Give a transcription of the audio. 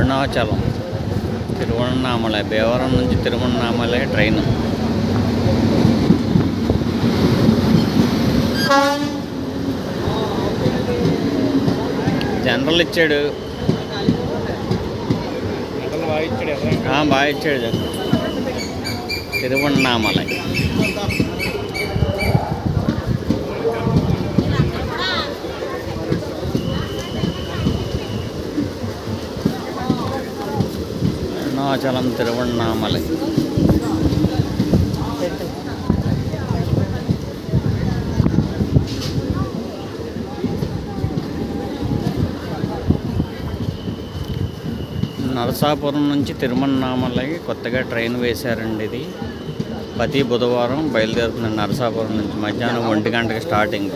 అరుణాచలం తిరువణ్ణామలై, భీమవరం నుంచి Tiruvannamalai train. General ఇచ్చాడు, బాగా ఇచ్చాడు. తిరువణ్ణామలై అరుణాచలం తిరువణ్ణామలై. నరసాపురం నుంచి తిరువణ్ణామలై కొత్తగా ట్రైన్ వేశారండి. ఇది ప్రతి బుధవారం బయలుదేరుతుంది నరసాపురం నుంచి. మధ్యాహ్నం 1 గంటకి స్టార్టింగ్.